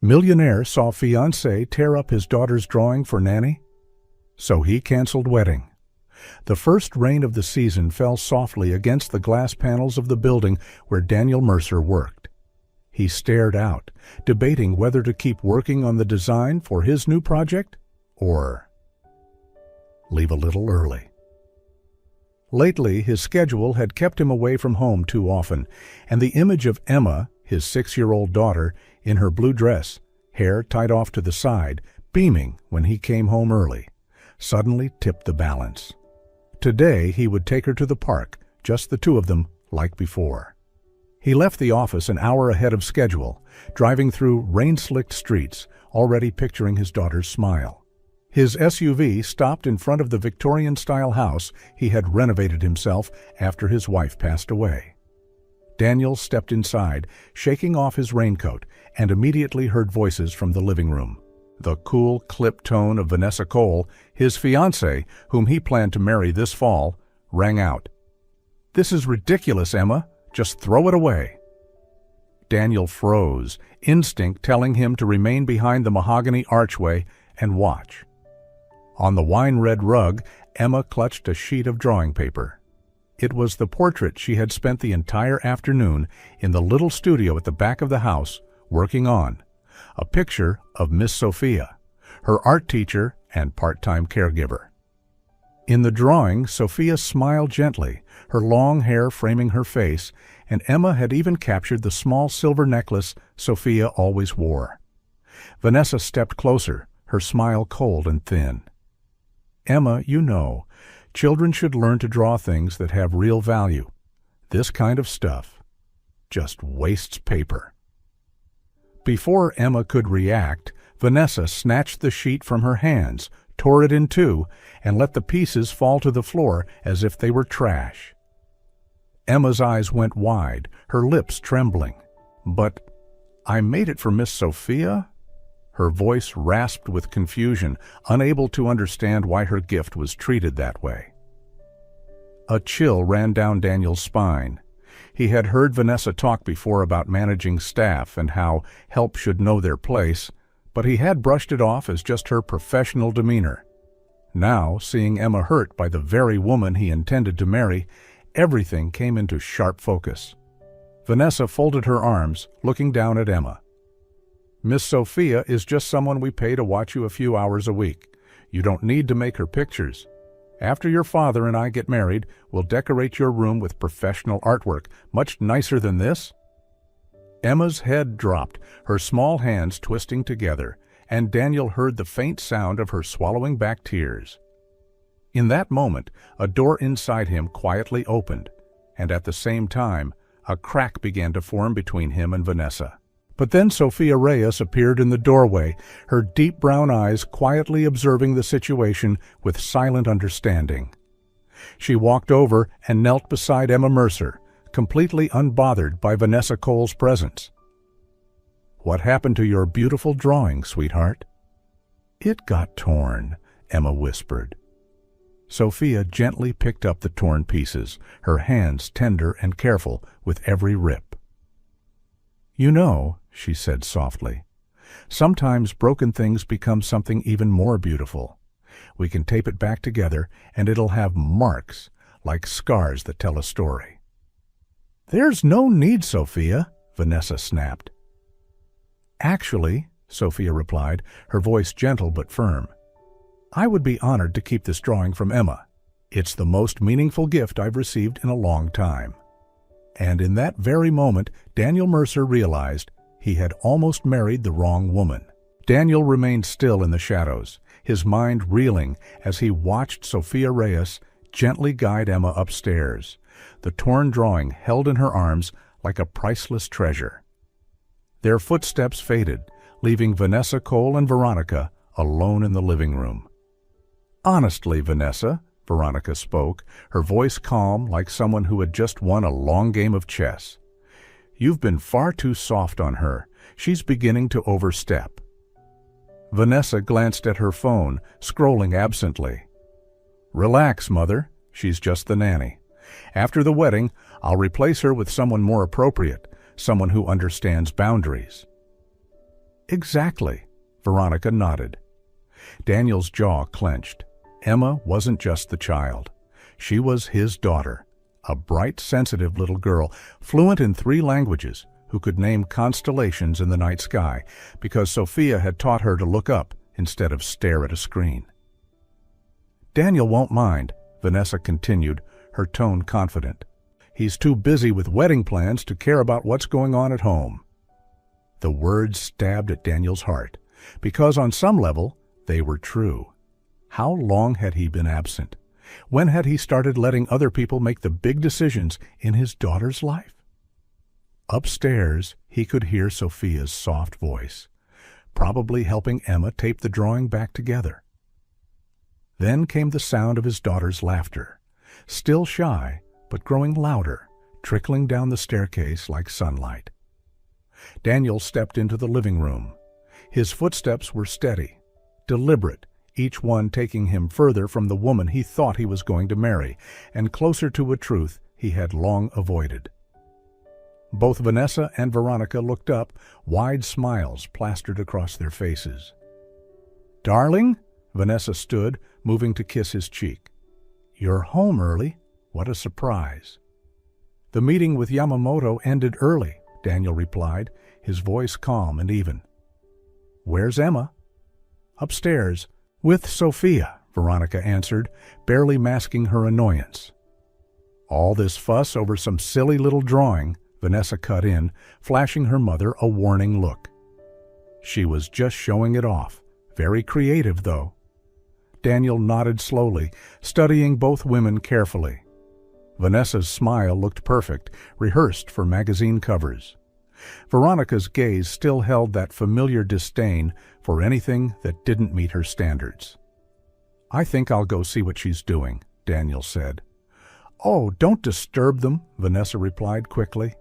Millionaire saw Fiancée tear up his daughter's drawing for Nanny, so he canceled wedding. The first rain of the season fell softly against the glass panels of the building where Daniel Mercer worked. He stared out, debating whether to keep working on the design for his new project or leave a little early. Lately, his schedule had kept him away from home too often, and the image of Emma, his 6-year-old daughter, in her blue dress, hair tied off to the side, beaming when he came home early, suddenly tipped the balance. Today he would take her to the park, just the two of them, like before. He left the office an hour ahead of schedule, driving through rain-slicked streets, already picturing his daughter's smile. His SUV stopped in front of the Victorian-style house he had renovated himself after his wife passed away. Daniel stepped inside, shaking off his raincoat, and immediately heard voices from the living room. The cool, clipped tone of Vanessa Cole, his fiancée, whom he planned to marry this fall, rang out. "This is ridiculous, Emma. Just throw it away." Daniel froze, instinct telling him to remain behind the mahogany archway and watch. On the wine-red rug, Emma clutched a sheet of drawing paper. It was the portrait she had spent the entire afternoon in the little studio at the back of the house working on, a picture of Miss Sophia, her art teacher and part-time caregiver. In the drawing, Sophia smiled gently, her long hair framing her face, and Emma had even captured the small silver necklace Sophia always wore. Vanessa stepped closer, her smile cold and thin. "Emma, you know, children should learn to draw things that have real value. This kind of stuff just wastes paper." Before Emma could react, Vanessa snatched the sheet from her hands, tore it in two, and let the pieces fall to the floor as if they were trash. Emma's eyes went wide, her lips trembling. "But I made it for Miss Sophia?" Her voice rasped with confusion, unable to understand why her gift was treated that way. A chill ran down Daniel's spine. He had heard Vanessa talk before about managing staff and how help should know their place, but he had brushed it off as just her professional demeanor. Now, seeing Emma hurt by the very woman he intended to marry, everything came into sharp focus. Vanessa folded her arms, looking down at Emma. "Miss Sophia is just someone we pay to watch you a few hours a week. You don't need to make her pictures. After your father and I get married, we'll decorate your room with professional artwork, much nicer than this." Emma's head dropped, her small hands twisting together, and Daniel heard the faint sound of her swallowing back tears. In that moment, a door inside him quietly opened, and at the same time, a crack began to form between him and Vanessa. But then Sophia Reyes appeared in the doorway, her deep brown eyes quietly observing the situation with silent understanding. She walked over and knelt beside Emma Mercer, completely unbothered by Vanessa Cole's presence. "What happened to your beautiful drawing, sweetheart?" "It got torn," Emma whispered. Sophia gently picked up the torn pieces, her hands tender and careful with every rip. "You know," she said softly, "sometimes broken things become something even more beautiful. We can tape it back together, and it'll have marks, like scars that tell a story." "There's no need, Sophia," Vanessa snapped. "Actually," Sophia replied, her voice gentle but firm, "I would be honored to keep this drawing from Emma. It's the most meaningful gift I've received in a long time." And in that very moment, Daniel Mercer realized he had almost married the wrong woman. Daniel remained still in the shadows, his mind reeling as he watched Sophia Reyes gently guide Emma upstairs, the torn drawing held in her arms like a priceless treasure. Their footsteps faded, leaving Vanessa Cole and Veronica alone in the living room. "Honestly, Vanessa," Veronica spoke, her voice calm like someone who had just won a long game of chess. "You've been far too soft on her. She's beginning to overstep." Vanessa glanced at her phone, scrolling absently. "Relax, Mother. She's just the nanny. After the wedding, I'll replace her with someone more appropriate, someone who understands boundaries." Exactly, Veronica nodded. Daniel's jaw clenched. Emma wasn't just the child. She was his daughter, a bright, sensitive little girl, fluent in 3 languages, who could name constellations in the night sky because Sophia had taught her to look up instead of stare at a screen. Daniel won't mind, Vanessa continued, her tone confident. He's too busy with wedding plans to care about what's going on at home. The words stabbed at Daniel's heart, because on some level, they were true. How long had he been absent? When had he started letting other people make the big decisions in his daughter's life? Upstairs, he could hear Sophia's soft voice, probably helping Emma tape the drawing back together. Then came the sound of his daughter's laughter, still shy, but growing louder, trickling down the staircase like sunlight. Daniel stepped into the living room. His footsteps were steady, deliberate, each one taking him further from the woman he thought he was going to marry, and closer to a truth he had long avoided. Both Vanessa and Veronica looked up, wide smiles plastered across their faces. "Darling?" Vanessa stood, moving to kiss his cheek. "You're home early. What a surprise." "The meeting with Yamamoto ended early," Daniel replied, his voice calm and even. "Where's Emma?" "Upstairs, with Sophia," Veronica answered, barely masking her annoyance. "All this fuss over some silly little drawing," Vanessa cut in, flashing her mother a warning look. She was just showing it off, very creative though. Daniel nodded slowly, studying both women carefully. Vanessa's smile looked perfect, rehearsed for magazine covers. Veronica's gaze still held that familiar disdain for anything that didn't meet her standards. "I think I'll go see what she's doing," Daniel said. "Oh, don't disturb them," Vanessa replied quickly.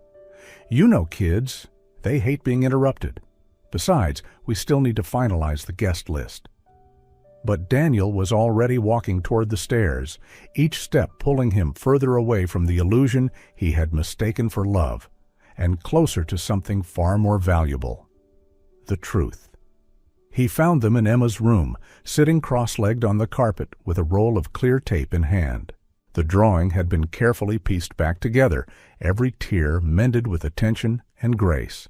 "You know kids. They hate being interrupted. Besides, we still need to finalize the guest list." But Daniel was already walking toward the stairs, each step pulling him further away from the illusion he had mistaken for love, and closer to something far more valuable: the truth. He found them in Emma's room, sitting cross-legged on the carpet with a roll of clear tape in hand. The drawing had been carefully pieced back together, every tear mended with attention and grace.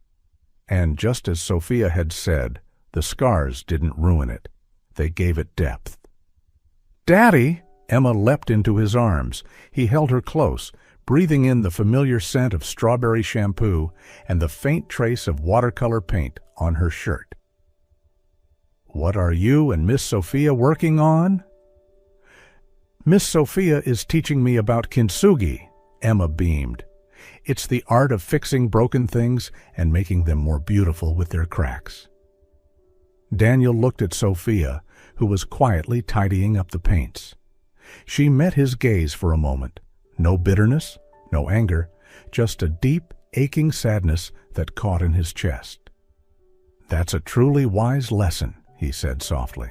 And just as Sophia had said, the scars didn't ruin it. They gave it depth. "Daddy!" Emma leapt into his arms. He held her close, breathing in the familiar scent of strawberry shampoo and the faint trace of watercolor paint on her shirt. "What are you and Miss Sophia working on?" "Miss Sophia is teaching me about kintsugi," Emma beamed. "It's the art of fixing broken things and making them more beautiful with their cracks." Daniel looked at Sophia, who was quietly tidying up the paints. She met his gaze for a moment. No bitterness, no anger, just a deep, aching sadness that caught in his chest. "That's a truly wise lesson," he said softly.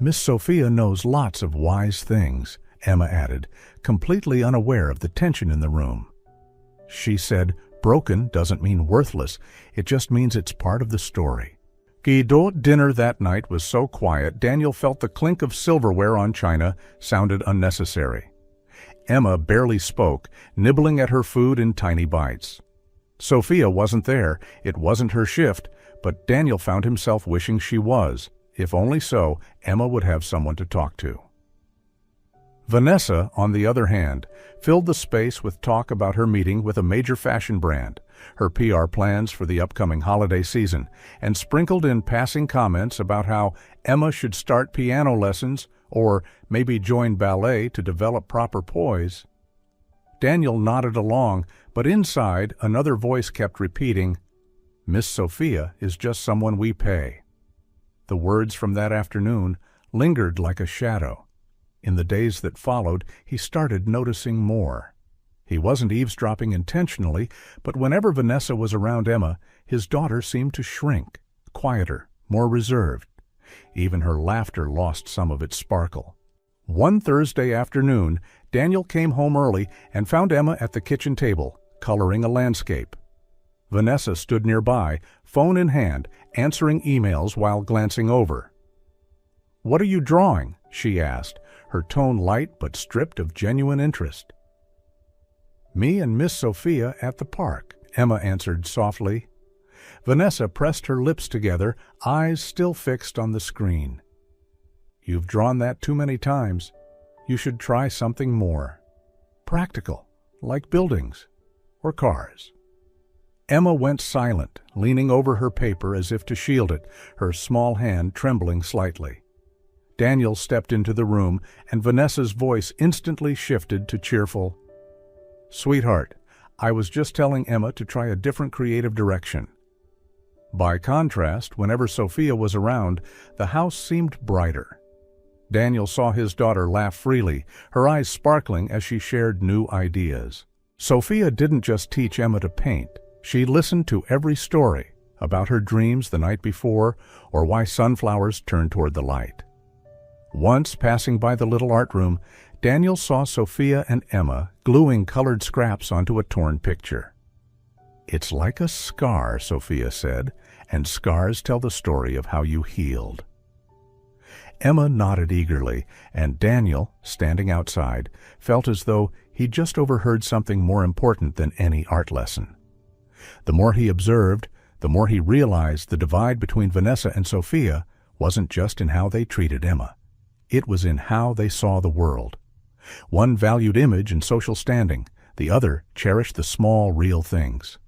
"Miss Sophia knows lots of wise things," Emma added, completely unaware of the tension in the room. She said, "Broken doesn't mean worthless, it just means it's part of the story." Dinner that night was so quiet, Daniel felt the clink of silverware on china sounded unnecessary. Emma barely spoke, nibbling at her food in tiny bites. Sophia wasn't there, it wasn't her shift, but Daniel found himself wishing she was. If only so, Emma would have someone to talk to. Vanessa, on the other hand, filled the space with talk about her meeting with a major fashion brand, her PR plans for the upcoming holiday season, and sprinkled in passing comments about how Emma should start piano lessons or maybe join ballet to develop proper poise. Daniel nodded along, but inside another voice kept repeating, "Miss Sophia is just someone we pay." The words from that afternoon lingered like a shadow. In the days that followed, he started noticing more. He wasn't eavesdropping intentionally, but whenever Vanessa was around Emma, his daughter seemed to shrink, quieter, more reserved. Even her laughter lost some of its sparkle. One Thursday afternoon, Daniel came home early and found Emma at the kitchen table, coloring a landscape. Vanessa stood nearby, phone in hand, answering emails while glancing over. "What are you drawing?" she asked, her tone light but stripped of genuine interest. "Me and Miss Sophia at the park," Emma answered softly. Vanessa pressed her lips together, eyes still fixed on the screen. "You've drawn that too many times. You should try something more practical, like buildings or cars." Emma went silent, leaning over her paper as if to shield it, her small hand trembling slightly. Daniel stepped into the room, and Vanessa's voice instantly shifted to cheerful, "Sweetheart, I was just telling Emma to try a different creative direction." By contrast, whenever Sophia was around, the house seemed brighter. Daniel saw his daughter laugh freely, her eyes sparkling as she shared new ideas. Sophia didn't just teach Emma to paint. She listened to every story about her dreams the night before or why sunflowers turn toward the light. Once, passing by the little art room, Daniel saw Sophia and Emma gluing colored scraps onto a torn picture. "It's like a scar," Sophia said, "and scars tell the story of how you healed." Emma nodded eagerly, and Daniel, standing outside, felt as though he'd just overheard something more important than any art lesson. The more he observed, the more he realized the divide between Vanessa and Sophia wasn't just in how they treated Emma. It was in how they saw the world. One valued image and social standing, the other cherished the small, real things.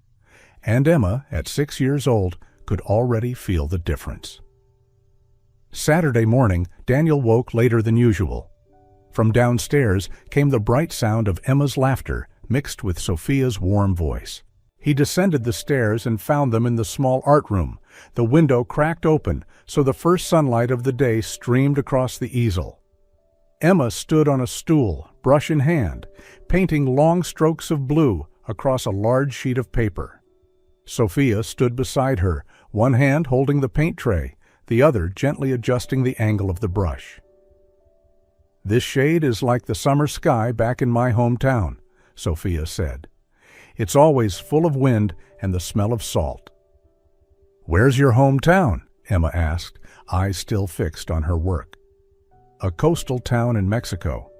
And Emma, at 6 years old, could already feel the difference. Saturday morning, Daniel woke later than usual. From downstairs came the bright sound of Emma's laughter mixed with Sophia's warm voice. He descended the stairs and found them in the small art room, the window cracked open so the first sunlight of the day streamed across the easel. Emma stood on a stool, brush in hand, painting long strokes of blue across a large sheet of paper. Sophia stood beside her, one hand holding the paint tray, the other gently adjusting the angle of the brush. "This shade is like the summer sky back in my hometown," Sophia said. "It's always full of wind and the smell of salt." "Where's your hometown?" Emma asked, eyes still fixed on her work. "A coastal town in Mexico,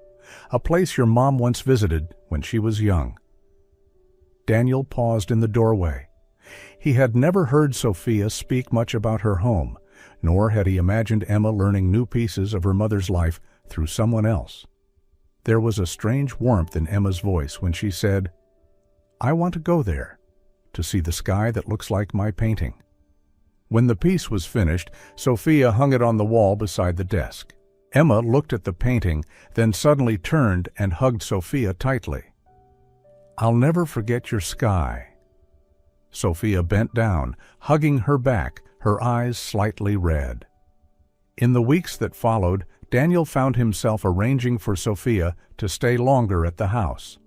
a place your mom once visited when she was young." Daniel paused in the doorway. He had never heard Sophia speak much about her home, nor had he imagined Emma learning new pieces of her mother's life through someone else. There was a strange warmth in Emma's voice when she said, "I want to go there, to see the sky that looks like my painting." When the piece was finished, Sophia hung it on the wall beside the desk. Emma looked at the painting, then suddenly turned and hugged Sophia tightly. "I'll never forget your sky." Sophia bent down, hugging her back, her eyes slightly red. In the weeks that followed, Daniel found himself arranging for Sophia to stay longer at the house.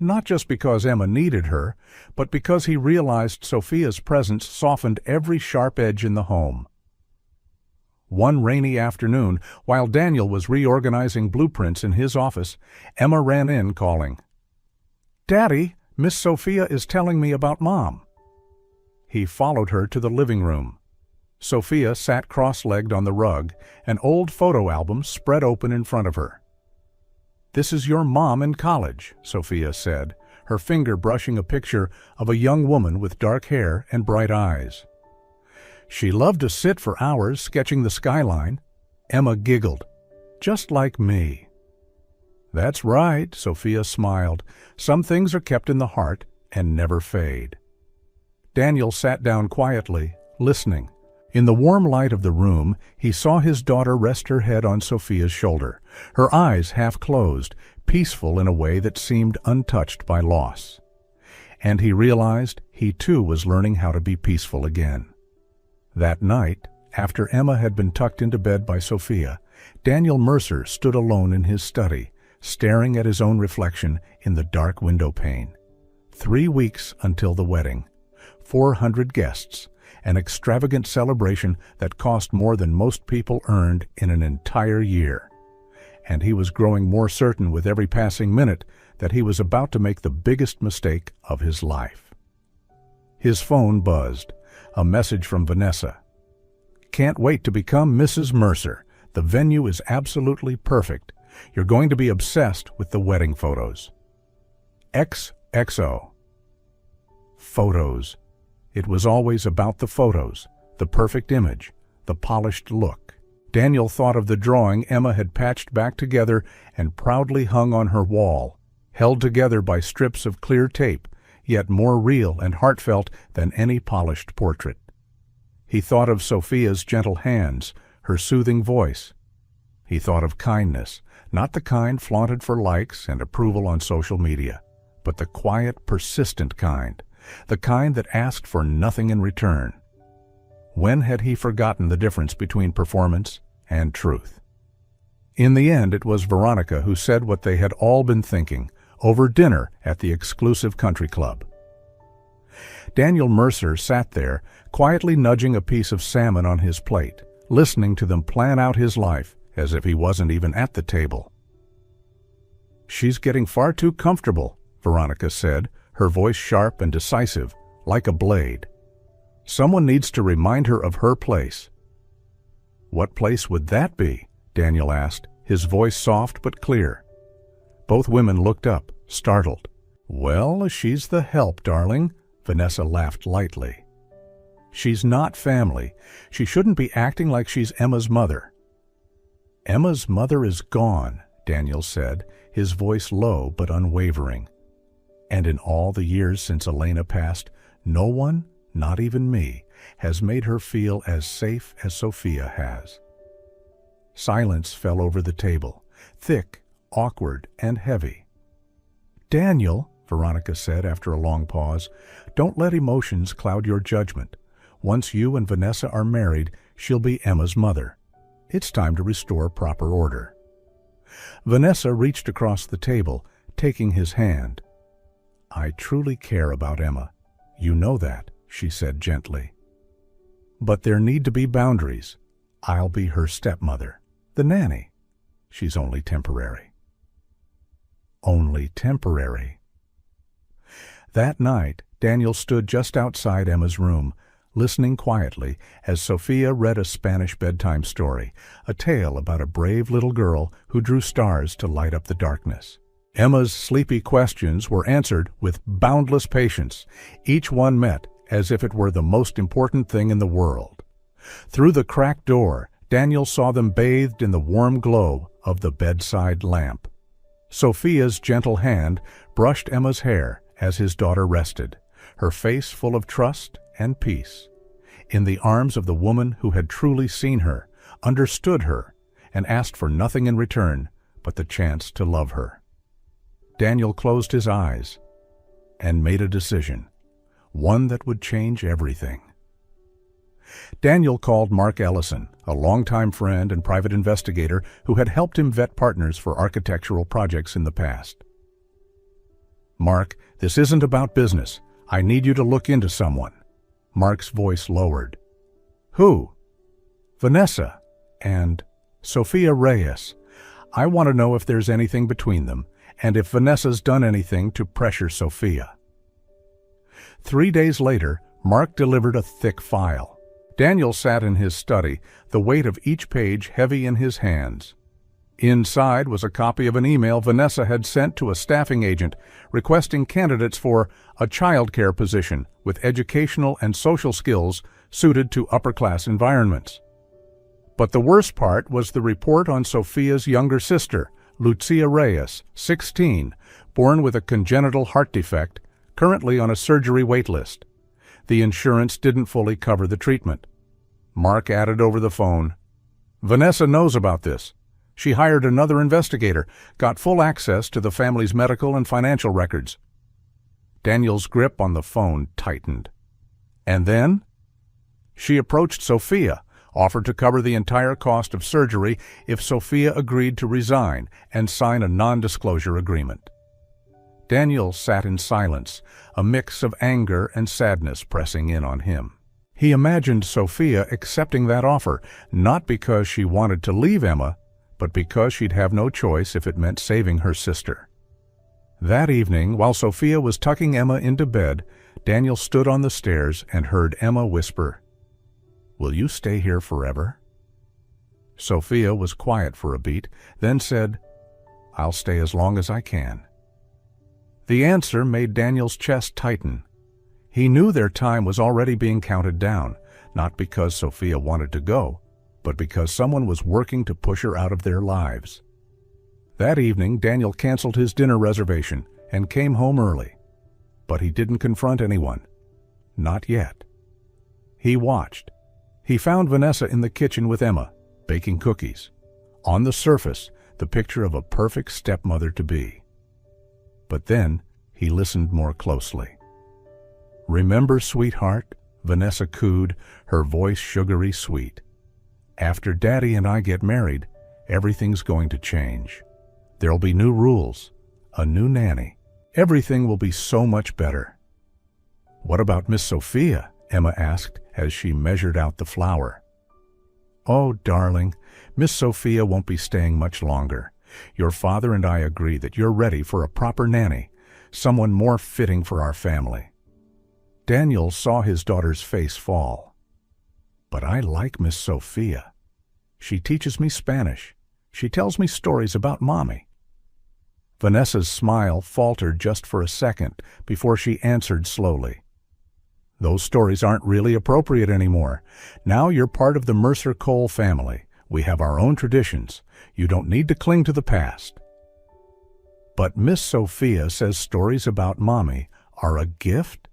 Not just because Emma needed her, but because he realized Sophia's presence softened every sharp edge in the home. One rainy afternoon, while Daniel was reorganizing blueprints in his office, Emma ran in calling, "Daddy, Miss Sophia is telling me about Mom." He followed her to the living room. Sophia sat cross-legged on the rug, an old photo album spread open in front of her. "This is your mom in college," Sophia said, her finger brushing a picture of a young woman with dark hair and bright eyes. "She loved to sit for hours sketching the skyline." Emma giggled. "Just like me." "That's right," Sophia smiled. "Some things are kept in the heart and never fade." Daniel sat down quietly, listening. In the warm light of the room, he saw his daughter rest her head on Sophia's shoulder, her eyes half closed, peaceful in a way that seemed untouched by loss. And he realized he too was learning how to be peaceful again. That night, after Emma had been tucked into bed by Sophia, Daniel Mercer stood alone in his study, staring at his own reflection in the dark window pane. 3 weeks until the wedding. 400 guests. An extravagant celebration that cost more than most people earned in an entire year. And he was growing more certain with every passing minute that he was about to make the biggest mistake of his life. His phone buzzed. A message from Vanessa. Can't wait to become Mrs. Mercer. The venue is absolutely perfect. You're going to be obsessed with the wedding photos. XXO. Photos. It was always about the photos, the perfect image, the polished look. Daniel thought of the drawing Emma had patched back together and proudly hung on her wall, held together by strips of clear tape, yet more real and heartfelt than any polished portrait. He thought of Sophia's gentle hands, her soothing voice. He thought of kindness, not the kind flaunted for likes and approval on social media, but the quiet, persistent kind, the kind that asked for nothing in return. When had he forgotten the difference between performance and truth? In the end, it was Veronica who said what they had all been thinking, over dinner at the exclusive country club. Daniel Mercer sat there, quietly nudging a piece of salmon on his plate, listening to them plan out his life as if he wasn't even at the table. "She's getting far too comfortable," Veronica said, her voice sharp and decisive, like a blade. "Someone needs to remind her of her place." "What place would that be?" Daniel asked, his voice soft but clear. Both women looked up, startled. "Well, she's the help, darling," Vanessa laughed lightly. "She's not family. She shouldn't be acting like she's Emma's mother." "Emma's mother is gone," Daniel said, his voice low but unwavering. "And in all the years since Elena passed, no one, not even me, has made her feel as safe as Sophia has." Silence fell over the table, thick, awkward, and heavy. "Daniel," Veronica said after a long pause, "don't let emotions cloud your judgment. Once you and Vanessa are married, she'll be Emma's mother. It's time to restore proper order." Vanessa reached across the table, taking his hand. "I truly care about Emma. You know that," she said gently. "But there need to be boundaries. I'll be her stepmother, the nanny. She's only temporary." Only temporary. That night, Daniel stood just outside Emma's room, listening quietly as Sophia read a Spanish bedtime story, a tale about a brave little girl who drew stars to light up the darkness. Emma's sleepy questions were answered with boundless patience, each one met as if it were the most important thing in the world. Through the cracked door, Daniel saw them bathed in the warm glow of the bedside lamp. Sophia's gentle hand brushed Emma's hair as his daughter rested, her face full of trust and peace, in the arms of the woman who had truly seen her, understood her, and asked for nothing in return but the chance to love her. Daniel closed his eyes and made a decision, one that would change everything. Daniel called Mark Ellison, a longtime friend and private investigator who had helped him vet partners for architectural projects in the past. "Mark, this isn't about business. I need you to look into someone." Mark's voice lowered. "Who?" "Vanessa and Sophia Reyes. I want to know if there's anything between them, and if Vanessa's done anything to pressure Sophia." 3 days later, Mark delivered a thick file. Daniel sat in his study, the weight of each page heavy in his hands. Inside was a copy of an email Vanessa had sent to a staffing agent requesting candidates for a childcare position with educational and social skills suited to upper-class environments. But the worst part was the report on Sophia's younger sister, Lucia Reyes, 16, born with a congenital heart defect, currently on a surgery wait list. The insurance didn't fully cover the treatment. Mark added over the phone, "Vanessa knows about this. She hired another investigator, got full access to the family's medical and financial records." Daniel's grip on the phone tightened. And then? She approached Sophia, offered to cover the entire cost of surgery if Sophia agreed to resign and sign a non-disclosure agreement. Daniel sat in silence, a mix of anger and sadness pressing in on him. He imagined Sophia accepting that offer, not because she wanted to leave Emma, but because she'd have no choice if it meant saving her sister. That evening, while Sophia was tucking Emma into bed, Daniel stood on the stairs and heard Emma whisper, "Will you stay here forever?" Sophia was quiet for a beat, then said, "I'll stay as long as I can." The answer made Daniel's chest tighten. He knew their time was already being counted down, not because Sophia wanted to go, but because someone was working to push her out of their lives. That evening, Daniel canceled his dinner reservation and came home early. But he didn't confront anyone. Not yet. He watched. He found Vanessa in the kitchen with Emma, baking cookies. On the surface, the picture of a perfect stepmother-to-be. But then, he listened more closely. "Remember, sweetheart," Vanessa cooed, her voice sugary sweet. "After Daddy and I get married, everything's going to change. There'll be new rules, a new nanny. Everything will be so much better." "What about Miss Sophia?" Emma asked as she measured out the flour. "Oh, darling, Miss Sophia won't be staying much longer. Your father and I agree that you're ready for a proper nanny, someone more fitting for our family." Daniel saw his daughter's face fall. "But I like Miss Sophia. She teaches me Spanish. She tells me stories about Mommy." Vanessa's smile faltered just for a second before she answered slowly. "Those stories aren't really appropriate anymore. Now you're part of the Mercer Cole family. We have our own traditions. You don't need to cling to the past." "But Miss Sophia says stories about Mommy are a gift?"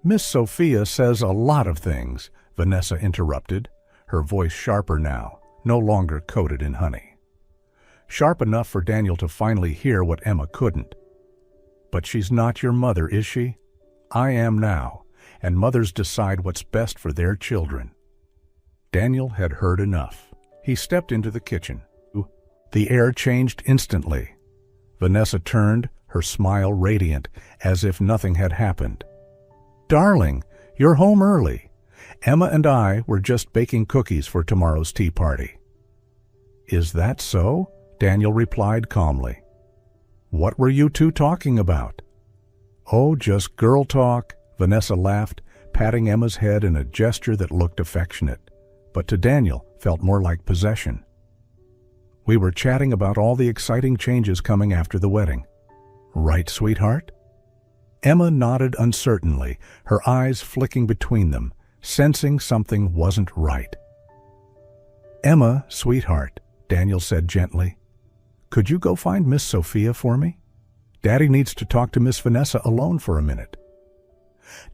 "Miss Sophia says a lot of things," Vanessa interrupted, her voice sharper now, no longer coated in honey. Sharp enough for Daniel to finally hear what Emma couldn't. "But she's not your mother, is she? I am now, and mothers decide what's best for their children." Daniel had heard enough. He stepped into the kitchen. The air changed instantly. Vanessa turned, her smile radiant, as if nothing had happened. "Darling, you're home early. Emma and I were just baking cookies for tomorrow's tea party." "Is that so?" Daniel replied calmly. "What were you two talking about?" "Oh, just girl talk," Vanessa laughed, patting Emma's head in a gesture that looked affectionate, but to Daniel felt more like possession. "We were chatting about all the exciting changes coming after the wedding. Right, sweetheart?" Emma nodded uncertainly, her eyes flicking between them, sensing something wasn't right. "Emma, sweetheart," Daniel said gently, "could you go find Miss Sophia for me? Daddy needs to talk to Miss Vanessa alone for a minute."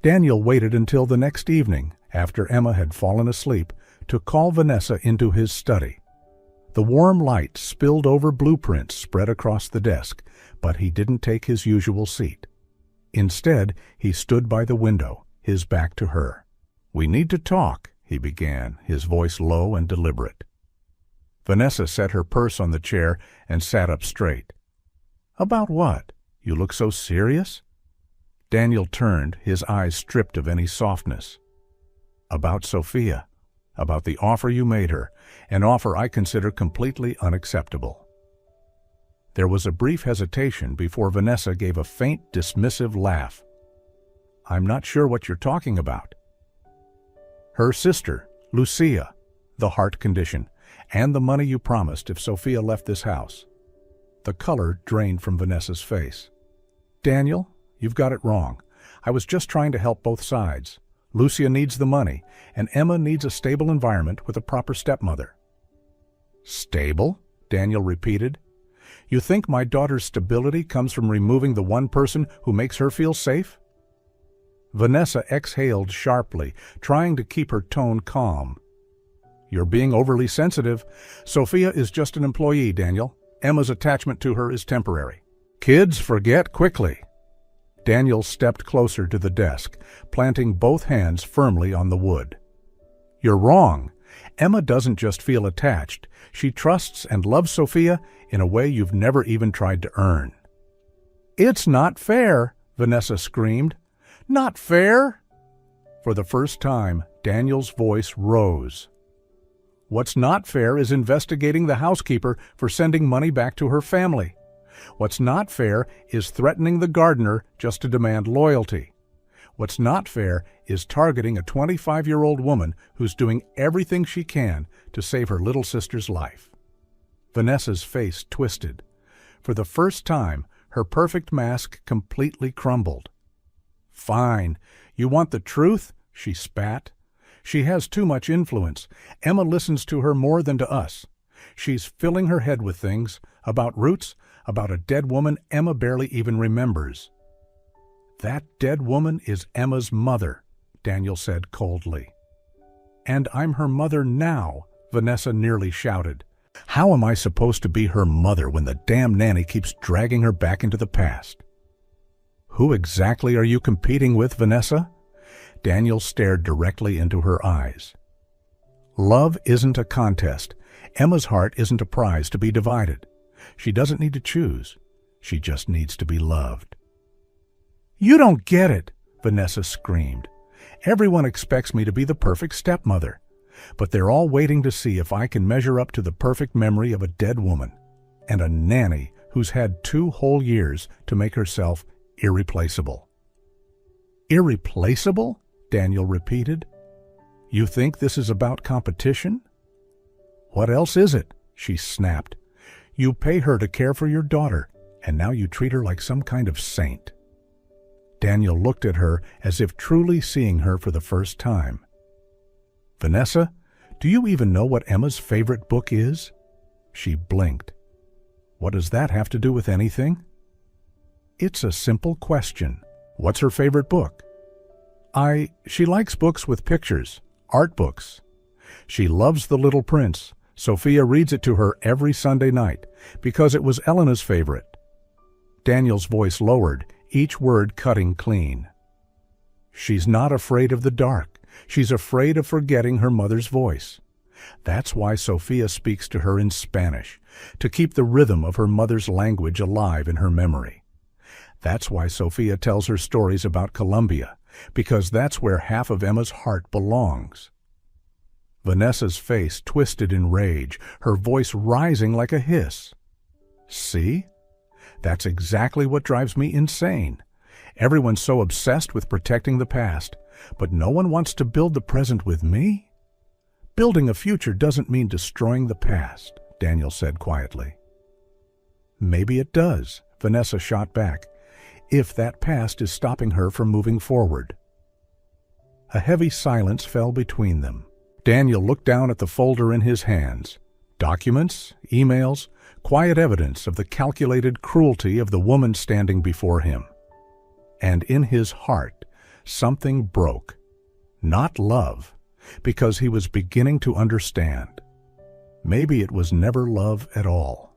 Daniel waited until the next evening, after Emma had fallen asleep, to call Vanessa into his study. The warm light spilled over blueprints spread across the desk, but he didn't take his usual seat. Instead, he stood by the window, his back to her. "We need to talk," he began, his voice low and deliberate. Vanessa set her purse on the chair and sat up straight. "About what? You look so serious?" Daniel turned, his eyes stripped of any softness. "About Sophia, about the offer you made her, an offer I consider completely unacceptable." There was a brief hesitation before Vanessa gave a faint, dismissive laugh. "I'm not sure what you're talking about." "Her sister, Lucia, the heart condition, and the money you promised if Sophia left this house." The color drained from Vanessa's face. "Daniel, you've got it wrong. I was just trying to help both sides. Lucia needs the money, and Emma needs a stable environment with a proper stepmother." "Stable?" Daniel repeated. "You think my daughter's stability comes from removing the one person who makes her feel safe?" Vanessa exhaled sharply, trying to keep her tone calm. "You're being overly sensitive. Sophia is just an employee, Daniel. Emma's attachment to her is temporary. Kids forget quickly." Daniel stepped closer to the desk, planting both hands firmly on the wood. "You're wrong. Emma doesn't just feel attached. She trusts and loves Sophia in a way you've never even tried to earn." "It's not fair," Vanessa screamed. "Not fair?" For the first time, Daniel's voice rose. "What's not fair is investigating the housekeeper for sending money back to her family. What's not fair is threatening the gardener just to demand loyalty. What's not fair is targeting a 25-year-old woman who's doing everything she can to save her little sister's life." Vanessa's face twisted. For the first time, her perfect mask completely crumbled. "Fine. You want the truth?" she spat. "She has too much influence. Emma listens to her more than to us. She's filling her head with things, about roots, about a dead woman Emma barely even remembers." "That dead woman is Emma's mother," Daniel said coldly. "And I'm her mother now," Vanessa nearly shouted. "How am I supposed to be her mother when the damn nanny keeps dragging her back into the past?" "Who exactly are you competing with, Vanessa?" Daniel stared directly into her eyes. "Love isn't a contest. Emma's heart isn't a prize to be divided. She doesn't need to choose. She just needs to be loved." "You don't get it," Vanessa screamed. "Everyone expects me to be the perfect stepmother, but they're all waiting to see if I can measure up to the perfect memory of a dead woman and a nanny who's had 2 whole years to make herself irreplaceable." "Irreplaceable?" Daniel repeated. "You think this is about competition?" "What else is it?" she snapped. "You pay her to care for your daughter, and now you treat her like some kind of saint." Daniel looked at her as if truly seeing her for the first time. "Vanessa, do you even know what Emma's favorite book is?" She blinked. "What does that have to do with anything?" "It's a simple question. What's her favorite book?" She likes books with pictures, art books. She loves The Little Prince. Sophia reads it to her every Sunday night because it was Elena's favorite." Daniel's voice lowered, each word cutting clean. "She's not afraid of the dark. She's afraid of forgetting her mother's voice. That's why Sophia speaks to her in Spanish, to keep the rhythm of her mother's language alive in her memory. That's why Sophia tells her stories about Colombia, because that's where half of Emma's heart belongs." Vanessa's face twisted in rage, her voice rising like a hiss. "See? That's exactly what drives me insane. Everyone's so obsessed with protecting the past, but no one wants to build the present with me? Building a future doesn't mean destroying the past," Daniel said quietly. "Maybe it does," Vanessa shot back, "if that past is stopping her from moving forward." A heavy silence fell between them. Daniel looked down at the folder in his hands. Documents, emails, quiet evidence of the calculated cruelty of the woman standing before him. And in his heart, something broke. Not love, because he was beginning to understand. Maybe it was never love at all.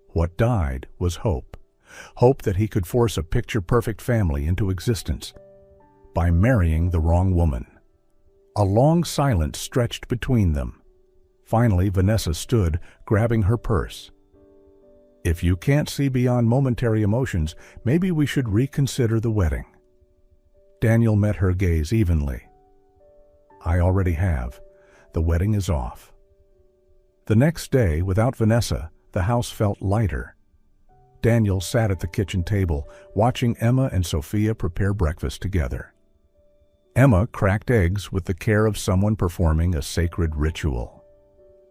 What died was hope. Hope that he could force a picture-perfect family into existence by marrying the wrong woman. A long silence stretched between them. Finally, Vanessa stood, grabbing her purse. "If you can't see beyond momentary emotions, maybe we should reconsider the wedding." Daniel met her gaze evenly. "I already have. The wedding is off." The next day, without Vanessa, the house felt lighter. Daniel sat at the kitchen table, watching Emma and Sophia prepare breakfast together. Emma cracked eggs with the care of someone performing a sacred ritual.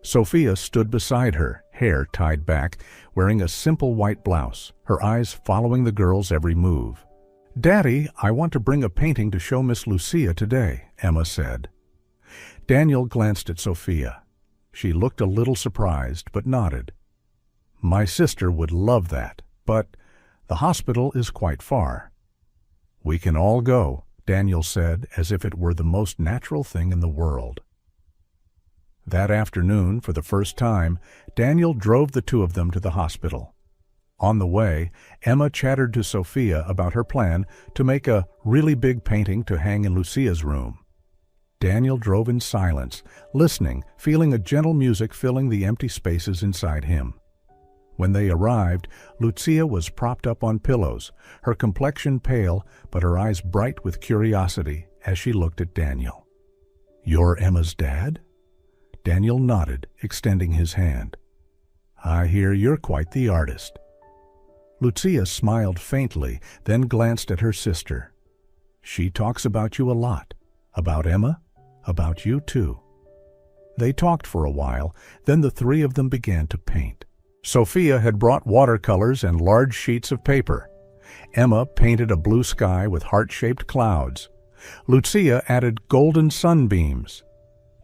Sophia stood beside her, hair tied back, wearing a simple white blouse, her eyes following the girl's every move. "Daddy, I want to bring a painting to show Miss Lucia today," Emma said. Daniel glanced at Sophia. She looked a little surprised, but nodded. "My sister would love that, but the hospital is quite far." "We can all go," Daniel said, as if it were the most natural thing in the world. That afternoon, for the first time, Daniel drove the two of them to the hospital. On the way, Emma chattered to Sophia about her plan to make a really big painting to hang in Lucia's room. Daniel drove in silence, listening, feeling a gentle music filling the empty spaces inside him. When they arrived, Lucia was propped up on pillows, her complexion pale, but her eyes bright with curiosity as she looked at Daniel. "You're Emma's dad?" Daniel nodded, extending his hand. "I hear you're quite the artist." Lucia smiled faintly, then glanced at her sister. She talks about you a lot. About Emma, about you too." They talked for a while, then the three of them began to paint. Sophia had brought watercolors and large sheets of paper. Emma painted a blue sky with heart-shaped clouds. Lucia added golden sunbeams.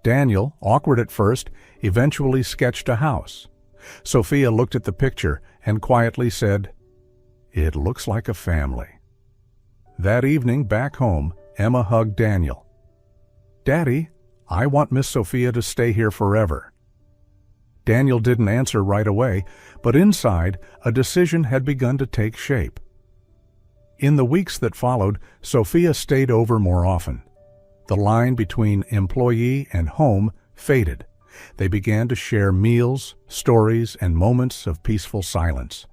Daniel, awkward at first, eventually sketched a house. Sophia looked at the picture and quietly said, "It looks like a family." That evening, back home, Emma hugged Daniel. "Daddy, I want Miss Sophia to stay here forever." Daniel didn't answer right away, but inside, a decision had begun to take shape. In the weeks that followed, Sophia stayed over more often. The line between employee and home faded. They began to share meals, stories, and moments of peaceful silence.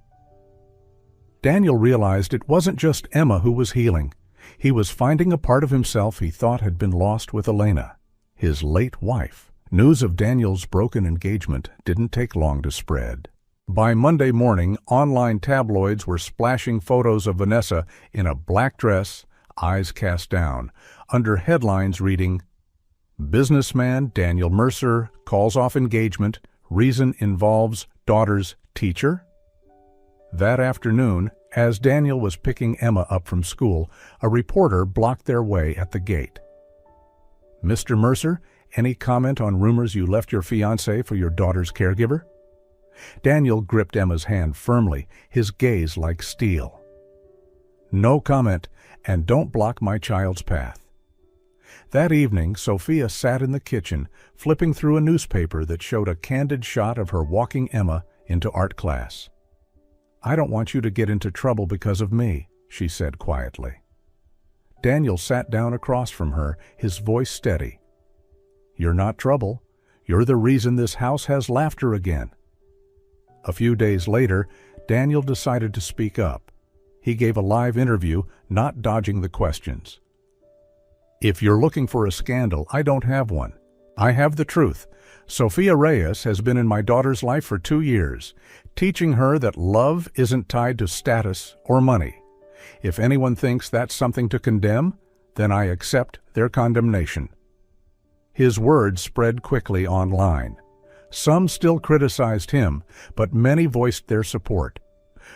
Daniel realized it wasn't just Emma who was healing. He was finding a part of himself he thought had been lost with Elena, his late wife. News of Daniel's broken engagement didn't take long to spread. By Monday morning, online tabloids were splashing photos of Vanessa in a black dress, eyes cast down, under headlines reading, "Businessman Daniel Mercer calls off engagement, reason involves daughter's teacher." That afternoon, as Daniel was picking Emma up from school, a reporter blocked their way at the gate. "Mr. Mercer, any comment on rumors you left your fiancée for your daughter's caregiver?" Daniel gripped Emma's hand firmly, his gaze like steel. "No comment, and don't block my child's path." That evening, Sophia sat in the kitchen, flipping through a newspaper that showed a candid shot of her walking Emma into art class. "I don't want you to get into trouble because of me," she said quietly. Daniel sat down across from her, his voice steady. "You're not trouble. You're the reason this house has laughter again." A few days later, Daniel decided to speak up. He gave a live interview, not dodging the questions. "If you're looking for a scandal, I don't have one. I have the truth. Sophia Reyes has been in my daughter's life for 2 years, teaching her that love isn't tied to status or money. If anyone thinks that's something to condemn, then I accept their condemnation." His words spread quickly online. Some still criticized him, but many voiced their support.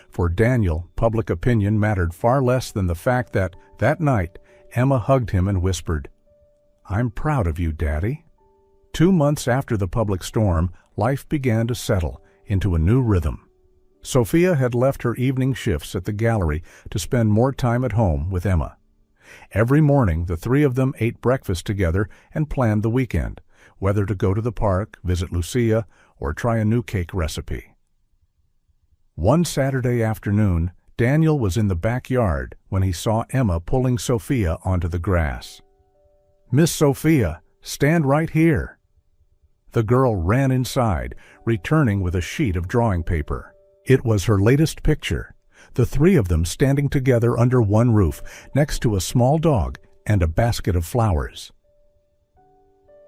For Daniel, public opinion mattered far less than the fact that night, Emma hugged him and whispered, "I'm proud of you, Daddy." 2 months after the public storm, life began to settle into a new rhythm. Sophia had left her evening shifts at the gallery to spend more time at home with Emma. Every morning, the three of them ate breakfast together and planned the weekend, whether to go to the park, visit Lucia, or try a new cake recipe. One Saturday afternoon, Daniel was in the backyard when he saw Emma pulling Sophia onto the grass. "Miss Sophia, stand right here." The girl ran inside, returning with a sheet of drawing paper. It was her latest picture, the three of them standing together under one roof, next to a small dog and a basket of flowers.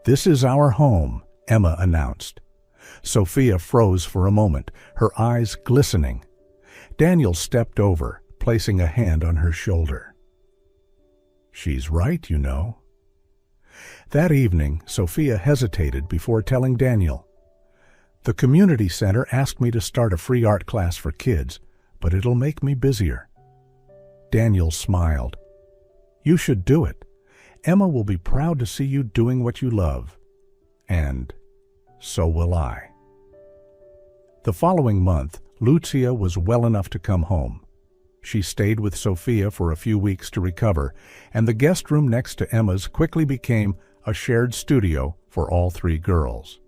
"This is our home," Emma announced. Sophia froze for a moment, her eyes glistening. Daniel stepped over, placing a hand on her shoulder. "She's right, you know." That evening, Sophia hesitated before telling Daniel, "The community center asked me to start a free art class for kids, but it'll make me busier." Daniel smiled. "You should do it. Emma will be proud to see you doing what you love. And so will I." The following month, Lucia was well enough to come home. She stayed with Sophia for a few weeks to recover, and the guest room next to Emma's quickly became a shared studio for all three girls.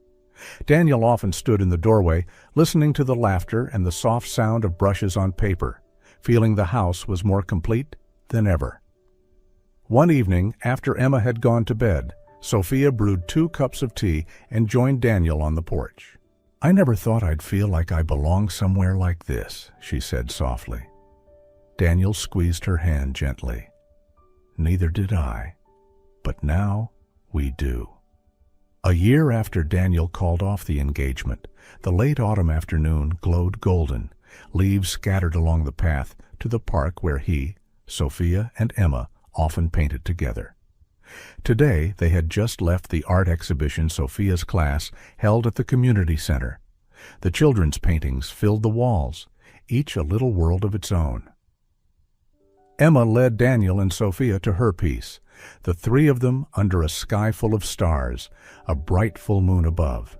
Daniel often stood in the doorway, listening to the laughter and the soft sound of brushes on paper, feeling the house was more complete than ever. One evening, after Emma had gone to bed, Sophia brewed 2 cups of tea and joined Daniel on the porch. "I never thought I'd feel like I belong somewhere like this," she said softly. Daniel squeezed her hand gently. "Neither did I, but now we do." A year after Daniel called off the engagement, the late autumn afternoon glowed golden, leaves scattered along the path to the park where he, Sophia, and Emma often painted together. Today, they had just left the art exhibition Sophia's class held at the community center. The children's paintings filled the walls, each a little world of its own. Emma led Daniel and Sophia to her piece, the three of them under a sky full of stars, a bright full moon above.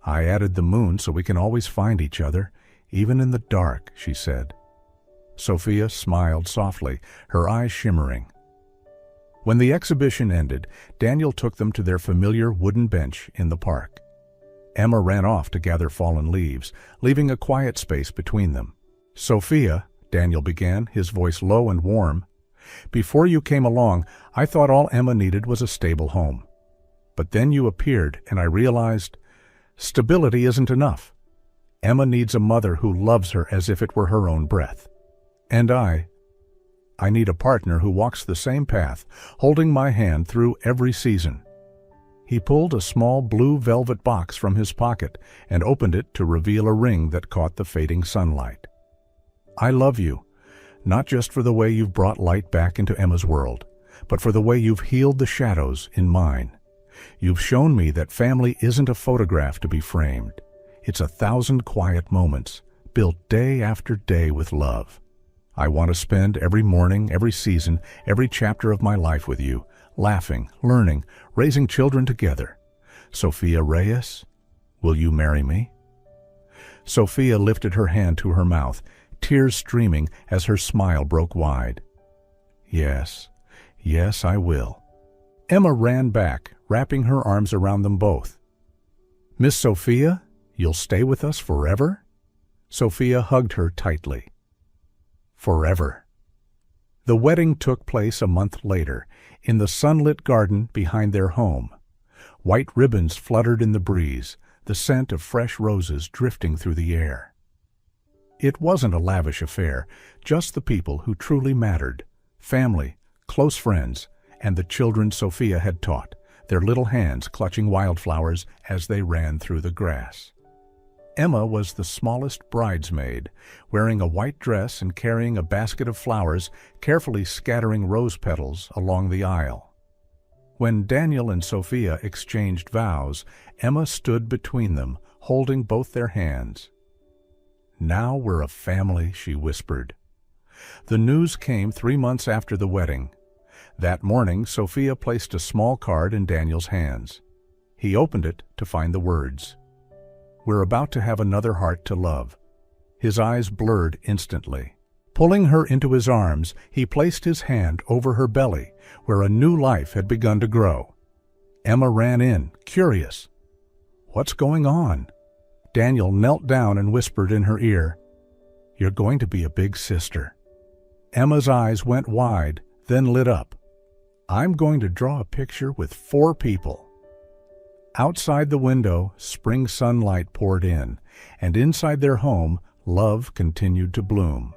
"I added the moon so we can always find each other, even in the dark," she said. Sophia smiled softly, her eyes shimmering. When the exhibition ended, Daniel took them to their familiar wooden bench in the park. Emma ran off to gather fallen leaves, leaving a quiet space between them. "Sophia," Daniel began, his voice low and warm, "before you came along, I thought all Emma needed was a stable home. But then you appeared, and I realized stability isn't enough. Emma needs a mother who loves her as if it were her own breath. And I need a partner who walks the same path, holding my hand through every season." He pulled a small blue velvet box from his pocket and opened it to reveal a ring that caught the fading sunlight. "I love you, not just for the way you've brought light back into Emma's world, but for the way you've healed the shadows in mine. You've shown me that family isn't a photograph to be framed. It's 1,000 quiet moments, built day after day with love. I want to spend every morning, every season, every chapter of my life with you, laughing, learning, raising children together. Sophia Reyes, will you marry me?" Sophia lifted her hand to her mouth, tears streaming as her smile broke wide. "Yes, yes, I will." Emma ran back, wrapping her arms around them both. "Miss Sophia, you'll stay with us forever?" Sophia hugged her tightly. Forever. The wedding took place a month later, in the sunlit garden behind their home. White ribbons fluttered in the breeze, the scent of fresh roses drifting through the air. It wasn't a lavish affair, just the people who truly mattered, family, close friends, and the children Sophia had taught, their little hands clutching wildflowers as they ran through the grass. Emma was the smallest bridesmaid, wearing a white dress and carrying a basket of flowers, carefully scattering rose petals along the aisle. When Daniel and Sophia exchanged vows, Emma stood between them, holding both their hands. "Now we're a family," she whispered. The news came 3 months after the wedding. That morning, Sophia placed a small card in Daniel's hands. He opened it to find the words, "We're about to have another heart to love." His eyes blurred instantly. Pulling her into his arms, he placed his hand over her belly, where a new life had begun to grow. Emma ran in, curious. "What's going on?" Daniel knelt down and whispered in her ear, "You're going to be a big sister." Emma's eyes went wide, then lit up. "I'm going to draw a picture with 4 people." Outside the window, spring sunlight poured in, and inside their home, love continued to bloom.